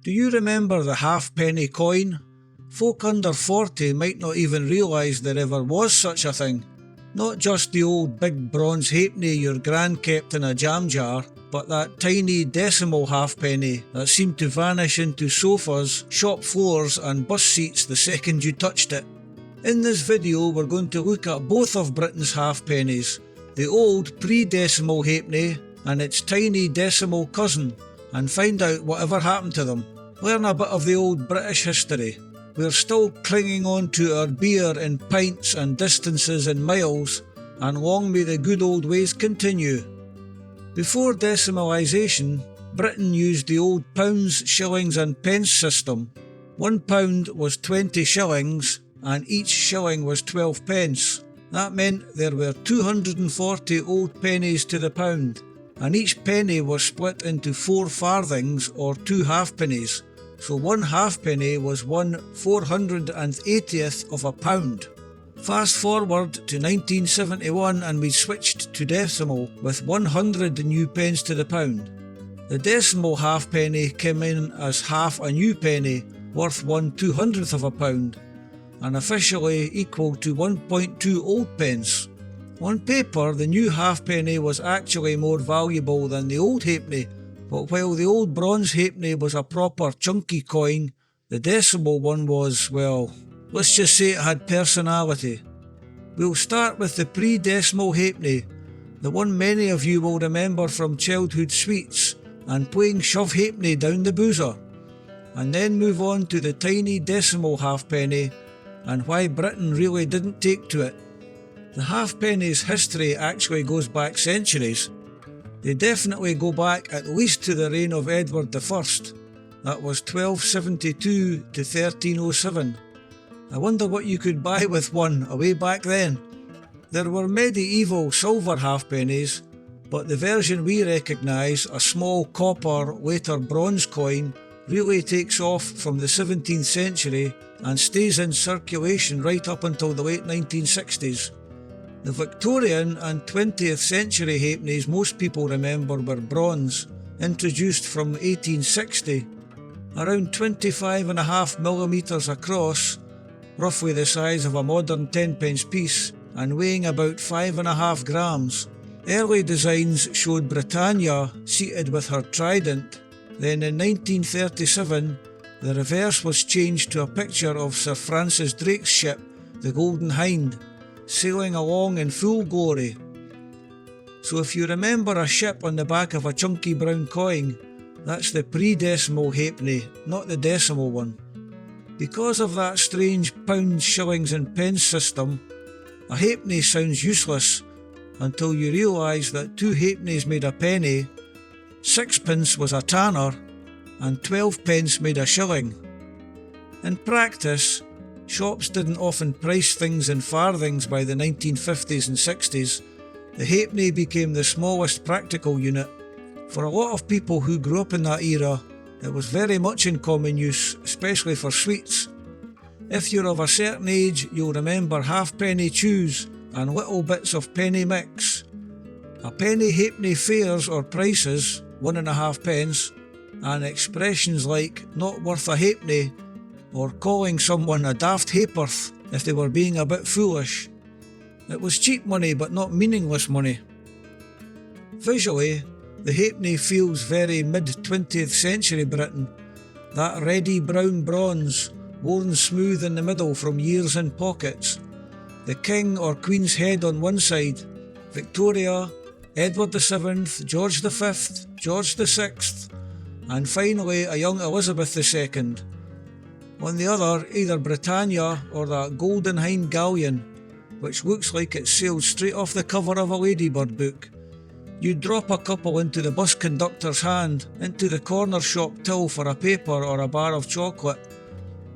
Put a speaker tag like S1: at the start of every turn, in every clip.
S1: Do you remember the halfpenny coin? Folk under 40 might not even realise there ever was such a thing. Not just the old big bronze halfpenny your gran kept in a jam jar, but that tiny decimal halfpenny that seemed to vanish into sofas, shop floors and bus seats the second you touched it. In this video we're going to look at both of Britain's halfpennies, the old pre-decimal halfpenny and its tiny decimal cousin, and find out whatever happened to them. Learn a bit of the old British history. We're still clinging on to our beer in pints and distances in miles, and long may the good old ways continue. Before decimalisation, Britain used the old pounds, shillings and pence system. £1 was 20 shillings and each shilling was 12 pence. That meant there were 240 old pennies to the pound, and each penny was split into 4 farthings or 2 halfpennies. So 1 halfpenny was 1/480th of a pound. Fast forward to 1971 and we switched to decimal with 100 new pence to the pound. The decimal halfpenny came in as half a new penny, worth 1/200th of a pound, and officially equal to 1.2 old pence. On paper, the new halfpenny was actually more valuable than the old halfpenny, but while the old bronze halfpenny was a proper chunky coin, the decimal one was, well, let's just say it had personality. We'll start with the pre-decimal halfpenny, the one many of you will remember from childhood sweets and playing shove halfpenny down the boozer, and then move on to the tiny decimal halfpenny and why Britain really didn't take to it. The halfpenny's history actually goes back centuries. They definitely go back at least to the reign of Edward I. That was 1272 to 1307. I wonder what you could buy with one away back then. There were medieval silver halfpennies, but the version we recognise, a small copper, later bronze coin, really takes off from the 17th century and stays in circulation right up until the late 1960s. The Victorian and 20th century halfpennies most people remember were bronze, introduced from 1860, around 25.5mm across, roughly the size of a modern 10p piece, and weighing about 5.5 grams. Early designs showed Britannia seated with her trident. Then in 1937, the reverse was changed to a picture of Sir Francis Drake's ship, the Golden Hind, sailing along in full glory. So if you remember a ship on the back of a chunky brown coin, that's the pre-decimal halfpenny, not the decimal one. Because of that strange pounds, shillings and pence system, a halfpenny sounds useless until you realise that 2 halfpennies made a penny, 6pence was a tanner, and 12 pence made a shilling. In practice, shops didn't often price things in farthings by the 1950s and 60s. The halfpenny became the smallest practical unit. For a lot of people who grew up in that era, it was very much in common use, especially for sweets. If you're of a certain age, you'll remember halfpenny chews and little bits of penny mix. A penny halfpenny fares or prices, 1.5 pence, and expressions like not worth a halfpenny, or calling someone a daft ha'porth if they were being a bit foolish. It was cheap money but not meaningless money. Visually, the halfpenny feels very mid-20th century Britain, that reddy brown bronze, worn smooth in the middle from years in pockets, the king or queen's head on one side, Victoria, Edward VII, George V, George VI, and finally a young Elizabeth II. On the other, either Britannia or that Golden Hind galleon, which looks like it sailed straight off the cover of a Ladybird book. You'd drop a couple into the bus conductor's hand, into the corner shop till for a paper or a bar of chocolate,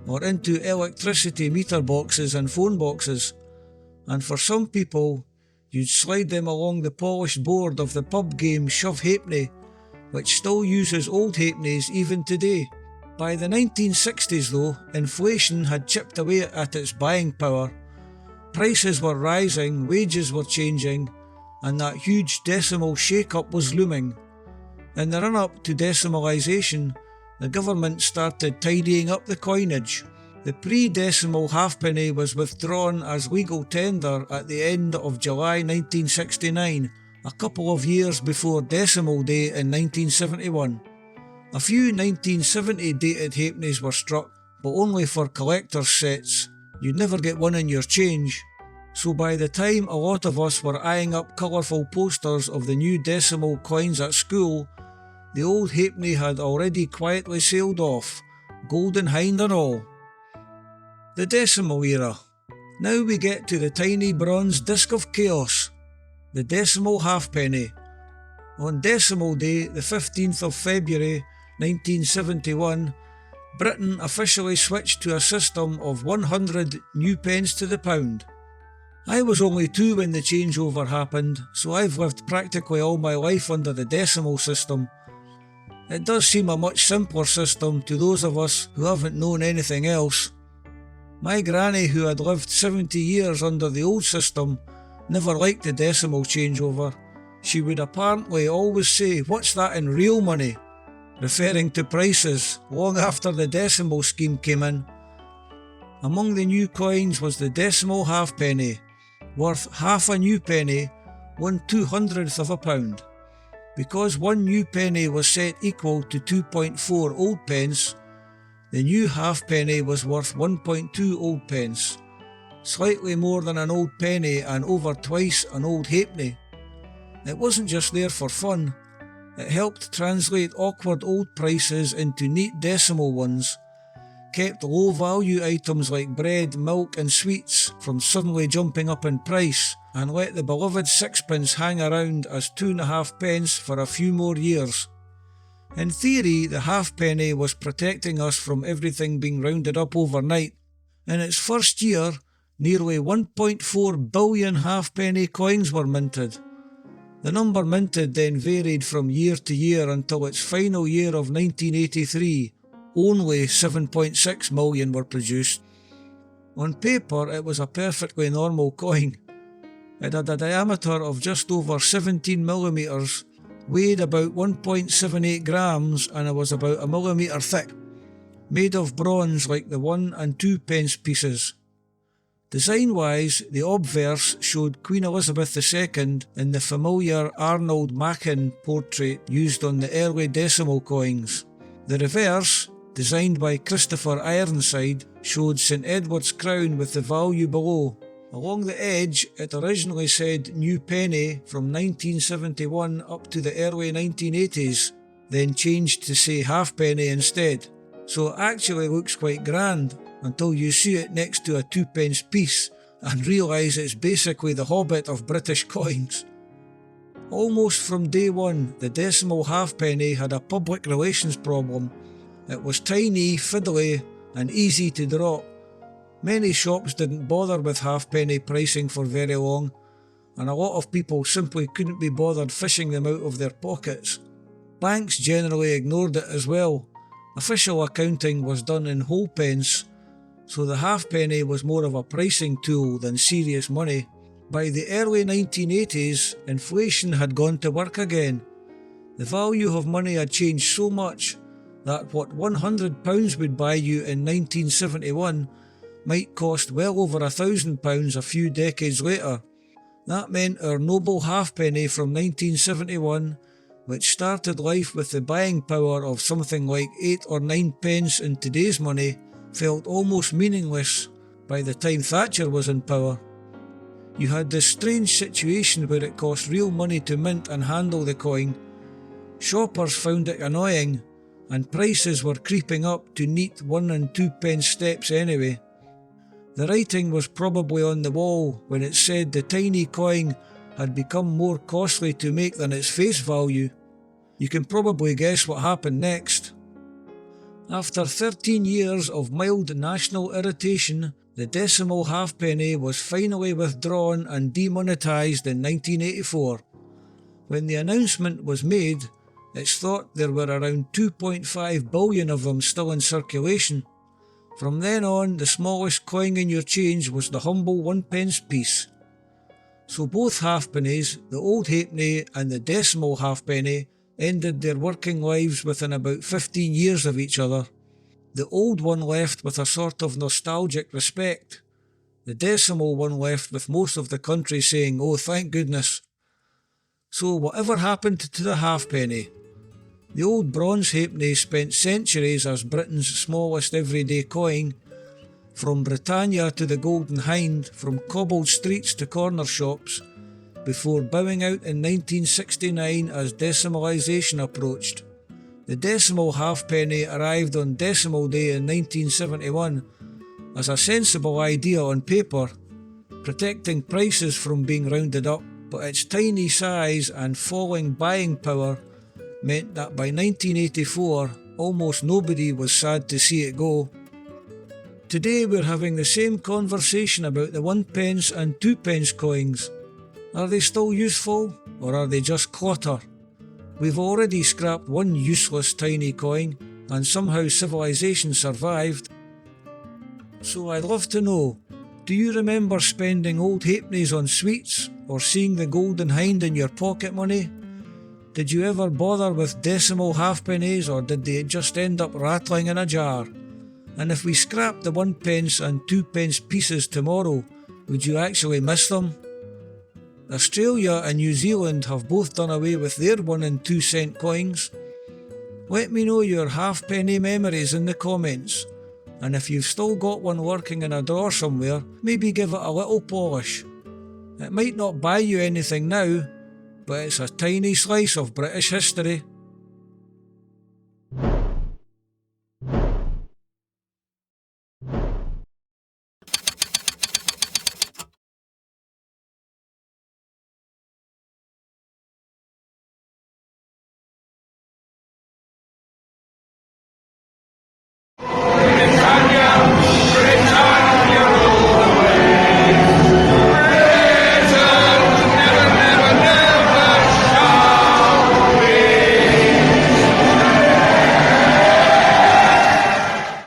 S1: or into electricity meter boxes and phone boxes, and for some people, you'd slide them along the polished board of the pub game Shove Halfpenny, which still uses old halfpennies even today. By the 1960s though, inflation had chipped away at its buying power. Prices were rising, wages were changing, and that huge decimal shake-up was looming. In the run-up to decimalisation, the government started tidying up the coinage. The pre-decimal halfpenny was withdrawn as legal tender at the end of July 1969, a couple of years before decimal day in 1971. A few 1970 dated halfpennies were struck, but only for collector's sets. You'd never get one in your change. So by the time a lot of us were eyeing up colourful posters of the new decimal coins at school, the old halfpenny had already quietly sailed off, Golden Hind and all. The decimal era. Now we get to the tiny bronze disc of chaos, the decimal halfpenny. On decimal day, the 15th of February 1971, Britain officially switched to a system of 100 new pence to the pound. I was only 2 when the changeover happened, so I've lived practically all my life under the decimal system. It does seem a much simpler system to those of us who haven't known anything else. My granny, who had lived 70 years under the old system, never liked the decimal changeover. She would apparently always say, "What's that in real money?" referring to prices long after the decimal scheme came in. Among the new coins was the decimal halfpenny, worth half a new penny, 1/200th of a pound. Because one new penny was set equal to 2.4 old pence, the new halfpenny was worth 1.2 old pence, slightly more than an old penny and over twice an old halfpenny. It wasn't just there for fun. It helped translate awkward old prices into neat decimal ones, kept low-value items like bread, milk and sweets from suddenly jumping up in price, and let the beloved sixpence hang around as 2.5 pence for a few more years. In theory, the halfpenny was protecting us from everything being rounded up overnight. In its first year, nearly 1.4 billion halfpenny coins were minted. The number minted then varied from year to year until its final year of 1983. Only 7.6 million were produced. On paper, it was a perfectly normal coin. It had a diameter of just over 17 millimeters, weighed about 1.78 grams, and it was about a millimetre thick, made of bronze like the 1 and 2 pence pieces. Design-wise, the obverse showed Queen Elizabeth II in the familiar Arnold Machen portrait used on the early decimal coins. The reverse, designed by Christopher Ironside, showed St Edward's crown with the value below. Along the edge, it originally said New Penny from 1971 up to the early 1980s, then changed to say Halfpenny instead. So it actually looks quite grand until you see it next to a 2 pence piece and realise it's basically the Hobbit of British coins. Almost from day one, the decimal halfpenny had a public relations problem. It was tiny, fiddly and easy to drop. Many shops didn't bother with halfpenny pricing for very long, and a lot of people simply couldn't be bothered fishing them out of their pockets. Banks generally ignored it as well. Official accounting was done in whole pence, so the halfpenny was more of a pricing tool than serious money. By the early 1980s, inflation had gone to work again. The value of money had changed so much that what £100 would buy you in 1971 might cost well over £1,000 a few decades later. That meant our noble halfpenny from 1971, which started life with the buying power of something like 8 or 9 pence in today's money, felt almost meaningless by the time Thatcher was in power. You had this strange situation where it cost real money to mint and handle the coin. Shoppers found it annoying, and prices were creeping up to neat 1 and 2 pence steps anyway. The writing was probably on the wall when it said the tiny coin had become more costly to make than its face value. You can probably guess what happened next. After 13 years of mild national irritation, the decimal halfpenny was finally withdrawn and demonetised in 1984. When the announcement was made, it's thought there were around 2.5 billion of them still in circulation. From then on, the smallest coin in your change was the humble 1 pence piece. So both halfpennies, the old halfpenny and the decimal halfpenny, ended their working lives within about 15 years of each other. The old one left with a sort of nostalgic respect. The decimal one left with most of the country saying, "Oh, thank goodness." So whatever happened to the halfpenny? The old bronze halfpenny spent centuries as Britain's smallest everyday coin, from Britannia to the Golden Hind, from cobbled streets to corner shops, before bowing out in 1969 as decimalisation approached. The decimal halfpenny arrived on Decimal Day in 1971 as a sensible idea on paper, protecting prices from being rounded up, but its tiny size and falling buying power meant that by 1984 almost nobody was sad to see it go. Today we're having the same conversation about the 1 pence and 2 pence coins. Are they still useful, or are they just clutter? We've already scrapped one useless tiny coin, and somehow civilization survived. So I'd love to know, do you remember spending old halfpennies on sweets, or seeing the Golden Hind in your pocket money? Did you ever bother with decimal halfpennies, or did they just end up rattling in a jar? And if we scrapped the 1 pence and 2 pence pieces tomorrow, would you actually miss them? Australia and New Zealand have both done away with their 1 and 2 cent coins. Let me know your halfpenny memories in the comments, and if you've still got one working in a drawer somewhere, maybe give it a little polish. It might not buy you anything now, but it's a tiny slice of British history.